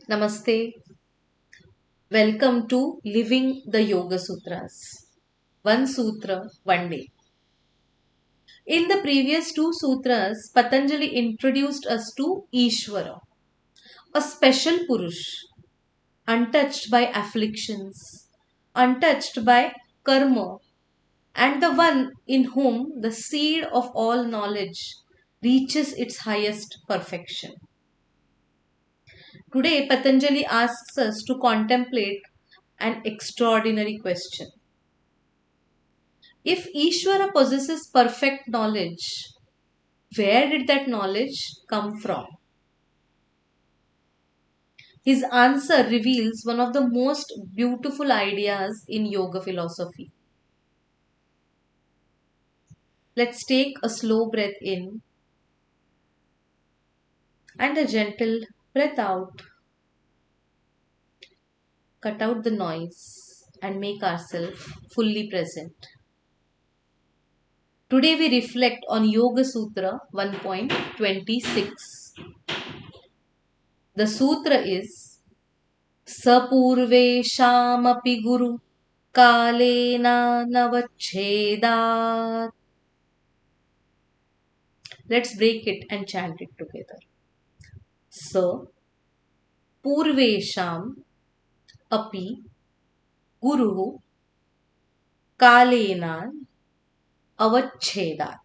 Namaste. Welcome to Living the Yoga Sutras. One sutra, one day. In the previous two sutras, Patanjali introduced us to Īśvara, a special Purusha, untouched by afflictions, untouched by karma, and the one in whom the seed of all knowledge reaches its highest perfection. Today, Patanjali asks us to contemplate an extraordinary question. If Ishvara possesses perfect knowledge, where did that knowledge come from? His answer reveals one of the most beautiful ideas in yoga philosophy. Let's take a slow breath in and a gentle breath out. Cut out the noise and make ourselves fully present. Today we reflect on Yoga Sutra 1.26. The sutra is Pūrveṣām Guruḥ Kālenānavacchedāt. Let's break it and chant it together. Pūrveṣām Guruḥ Kālenānavacchedāt.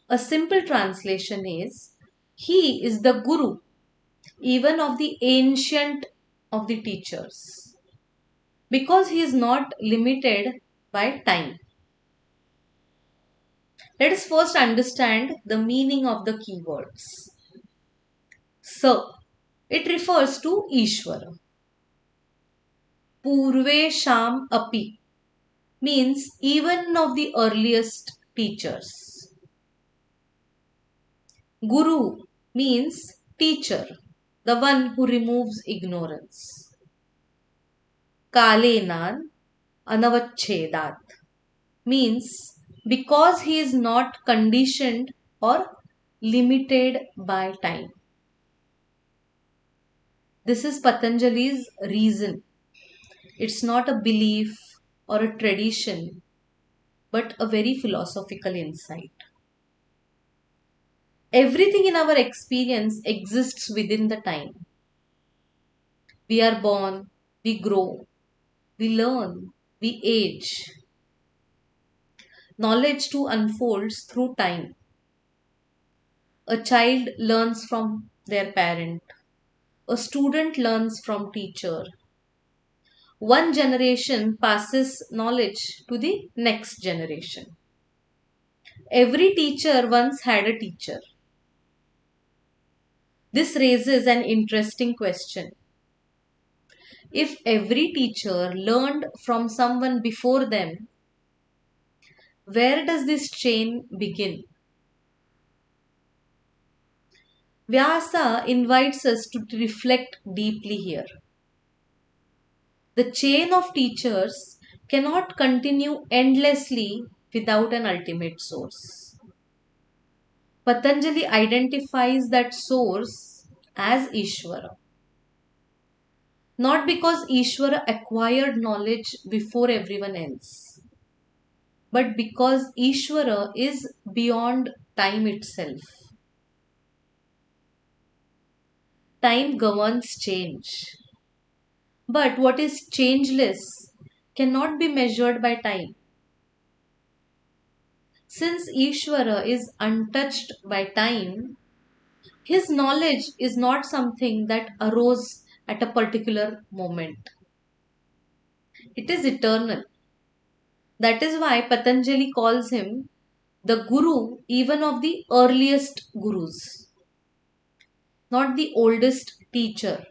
A simple translation is, he is the Guru, even of the ancient of the teachers, because he is not limited by time. Let us first understand the meaning of the keywords. It refers to Īśvara. Pūrveṣām means even of the earliest teachers. Guru means teacher, the one who removes ignorance. Kālenānavacchedāt means because he is not conditioned or limited by time. This is Patanjali's reason. It's not a belief or a tradition, but a very philosophical insight. Everything in our experience exists within the time. We are born, we grow, we learn, we age. Knowledge too unfolds through time. A child learns from their parent. A student learns from teacher. One generation passes knowledge to the next generation. Every teacher once had a teacher. This raises an interesting question. If every teacher learned from someone before them, where does this chain begin? Vyasa invites us to reflect deeply here. The chain of teachers cannot continue endlessly without an ultimate source. Patanjali identifies that source as Īśvara. Not because Īśvara acquired knowledge before everyone else, but because Īśvara is beyond time itself. Time governs change. But what is changeless cannot be measured by time. Since Īśvara is untouched by time, his knowledge is not something that arose at a particular moment. It is eternal. That is why Patanjali calls him the Guru even of the earliest Gurus. Not the oldest teacher,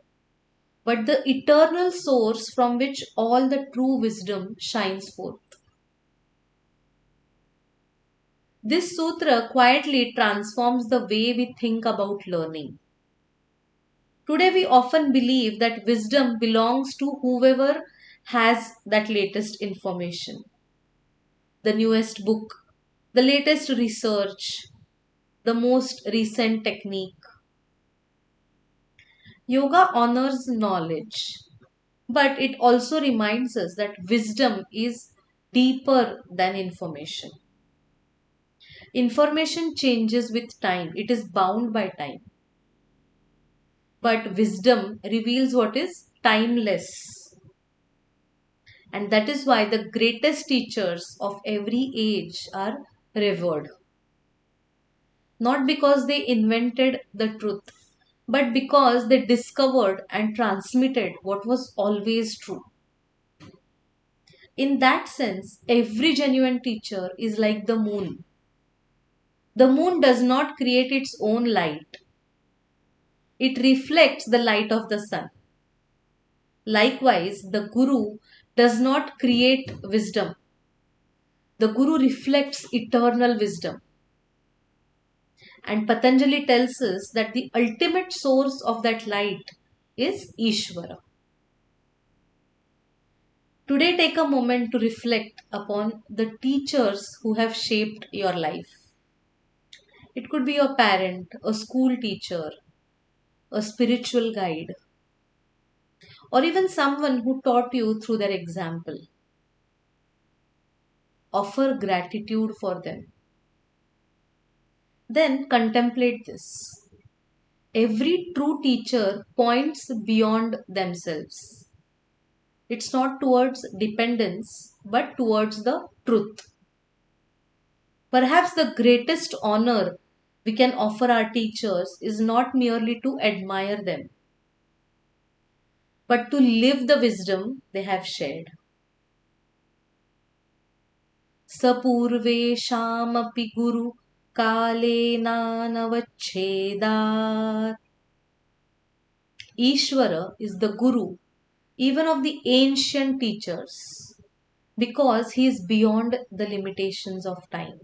but the eternal source from which all the true wisdom shines forth. This sutra quietly transforms the way we think about learning. Today we often believe that wisdom belongs to whoever has that latest information, the newest book, the latest research, the most recent technique. Yoga honors knowledge, but it also reminds us that wisdom is deeper than information. Information changes with time, it is bound by time. But wisdom reveals what is timeless. And that is why the greatest teachers of every age are revered. Not because they invented the truth, but because they discovered and transmitted what was always true. In that sense, every genuine teacher is like the moon. The moon does not create its own light, it reflects the light of the sun. Likewise, the Guru does not create wisdom. The Guru reflects eternal wisdom. And Patanjali tells us that the ultimate source of that light is Īśvara. Today, take a moment to reflect upon the teachers who have shaped your life. It could be your parent, a school teacher, a spiritual guide, or even someone who taught you through their example. Offer gratitude for them. Then contemplate this. Every true teacher points beyond themselves. It's not towards dependence, but towards the truth. Perhaps the greatest honor we can offer our teachers is not merely to admire them, but to live the wisdom they have shared. Pūrveṣām api Guruḥ Kālenānavacchedāt. Īśvara is the Guru even of the ancient teachers because he is beyond the limitations of time.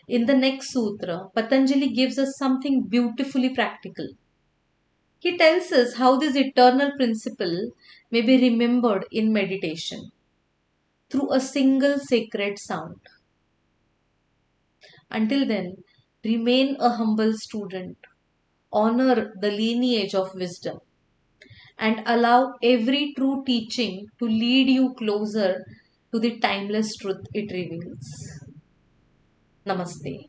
In the next sutra, Patanjali gives us something beautifully practical. He tells us how this eternal principle may be remembered in meditation through a single sacred sound. Until then, remain a humble student, honor the lineage of wisdom, and allow every true teaching to lead you closer to the timeless truth it reveals. Namaste.